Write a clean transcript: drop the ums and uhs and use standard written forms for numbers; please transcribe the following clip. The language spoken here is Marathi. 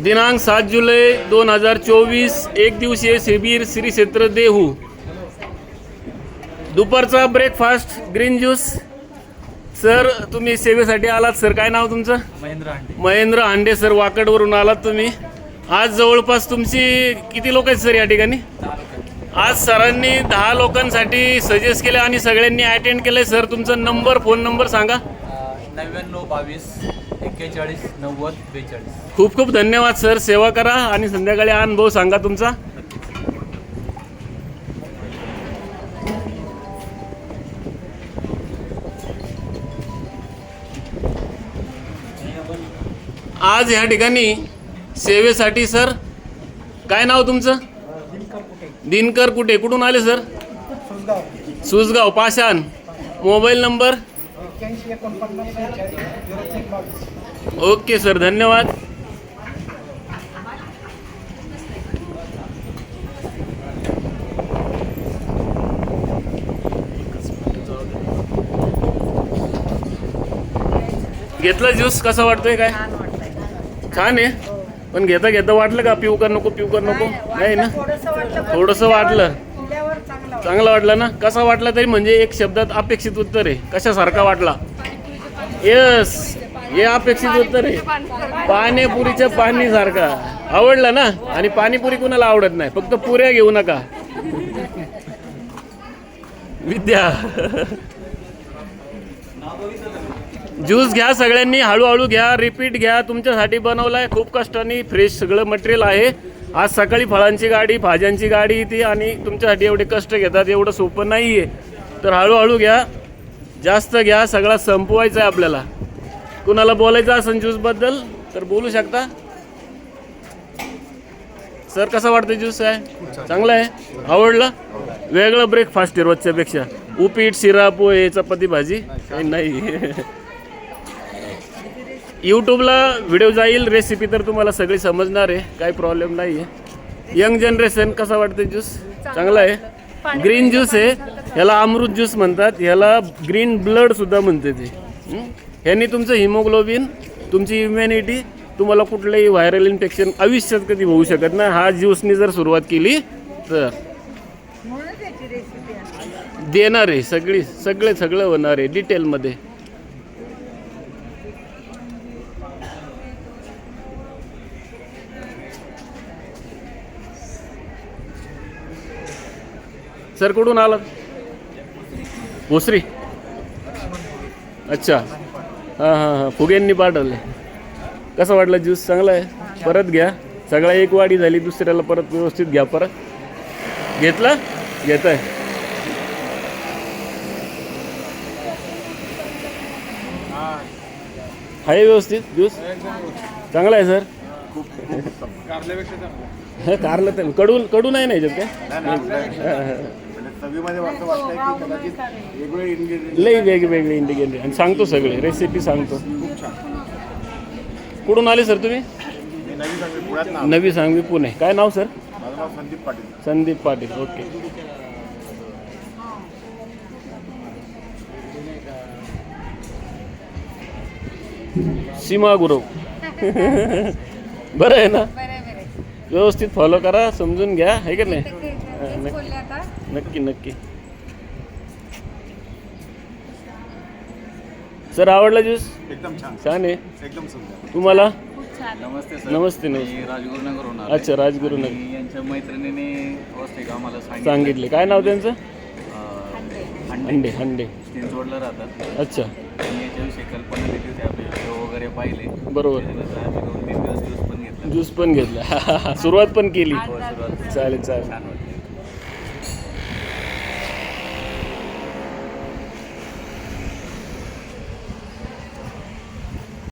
दिनांक 7 जुलै 2024 एक दिवसीय शिबिर श्री क्षेत्र देहू. दुपारचा ब्रेकफास्ट ग्रीन ज्यूस. सर तुम्ही सेवेसाठी आलात. सर काय नाव तुमचं? महेंद्र हांडे सर, वाकडवरून आलात तुम्ही. आज जवळपास तुमची किती लोक आहेत सर या ठिकाणी? आज सरांनी 10 लोकांसाठी सजेस्ट केले आणि सगळ्यांनी अटेंड केलंय. सर तुमचा नंबर, फोन नंबर सांगा. 9922419042. खूप खूप धन्यवाद सर. सेवा करा आणि संध्याकाळी अनुभव सांगा तुमचा. आज ह्या ठिकाणी सेवेसाठी सर काय नाव तुमचं? दिनकर कुठे, कुठून आले sir? Susgaon Pashan. Mobile number? Okay sir, धन्यवाद. घेतला ज्यूस, कसा वाटतोय? काय छान आहे, पण घेता घेता वाटलं का पिऊ का नको, पिऊ का नको? नाही ना, थोडंसं वाटलं. चांगला वाटला ना? कसा वाटला तरी म्हणजे एक शब्दात अपेक्षित उत्तर आहे. कशासारखा वाटला? यस, हे अपेक्षित उत्तर आहे. पाणीपुरीच्या पाणी सारखा. आवडला ना? आणि पाणीपुरी कुणाला आवडत नाही, फक्त पुऱ्या घेऊ नका. विद्या ज्यूस घ्या सगळ्यांनी, हळूहळू घ्या, रिपीट घ्या. तुमच्यासाठी बनवलाय, खूप कष्टाने फ्रेश सगळं मटेरियल आहे. आज सकाळी फळांची गाडी, भाज्यांची गाडी ती, आणि तुमच्यासाठी एवढे कष्ट घेतात, एवढं सोपं नाही आहे. तर हळूहळू घ्या, जास्त घ्या, सगळा संपवायचा आहे आपल्याला. कुणाला बोलायचं असेल ज्यूसबद्दल तर बोलू शकता. सर कसा वाटतं ज्यूस? आहे चांगला आहे, आवडला. वेगळं ब्रेकफास्ट आहे रोजच्यापेक्षा. उपीट, शिरा, पोहे, चपाती, भाजी काही नाही. यूट्यूबला व्हिडिओ जाईल, रेसिपी तर तुम्हाला सगळी समजणार आहे, काही प्रॉब्लेम नाही आहे. यंग जनरेशन कसा वाटतं ज्यूस? चांगला आहे. ग्रीन ज्यूस आहे, ह्याला अमृत ज्यूस म्हणतात, ह्याला ग्रीन ब्लड सुद्धा म्हणते ते. ह्यानी तुमचं हिमोग्लोबिन, तुमची इम्युनिटी, तुम्हाला कुठलंही व्हायरल इन्फेक्शन आयुष्यात कधी होऊ शकत नाही हा ज्यूसनी जर सुरुवात केली तर. देणार आहे सगळं होणार आहे डिटेलमध्ये. सर कुठून आलात? भोसरी. अच्छा, हां, फुग्यांनी पाठवले. कसा वाटला ज्यूस? चांगला आहे. परत घ्या, सगळा एक वाडी झाली, दुसऱ्याला परत व्यवस्थित घ्या. परत घेतला? घेत आहे. आहे व्यवस्थित ज्यूस? चांगला आहे सर. कारलं तर कडू नाही ना याच्यात काय? लई वेगवेगळे इंग्रेडियंट आणि सांगतो, सगळे रेसिपी सांगतो. कुठून आले सर तुम्ही? नवी सांगवी, पुणे. काय नाव सर? संदीप पाटील. ओके. सीमा गुरव. बरं आहे ना? व्यवस्थित फॉलो करा, समजून घ्या, आहे का नाही? नक्की. सर आवडला ज्यूस? एकदम छान आहे. एकदम सुंदर. तुम्हाला? नमस्ते. राजगुरुनगरहून. अच्छा, राजगुरुनगर. यांच्या मैत्रिणीने आम्हाला सांगितले. काय नाव त्यांचं? हंडे. जोडलं राहतात. अच्छा. याच्याविषयी कल्पना दिली होती, आपले व्हिडिओ वगैरे पाहिले. बरोबर. 2-3 दिवस ज्यूस पण घेतला. ज्यूस पण घेतला. सुरुवात पण केली. चालेल.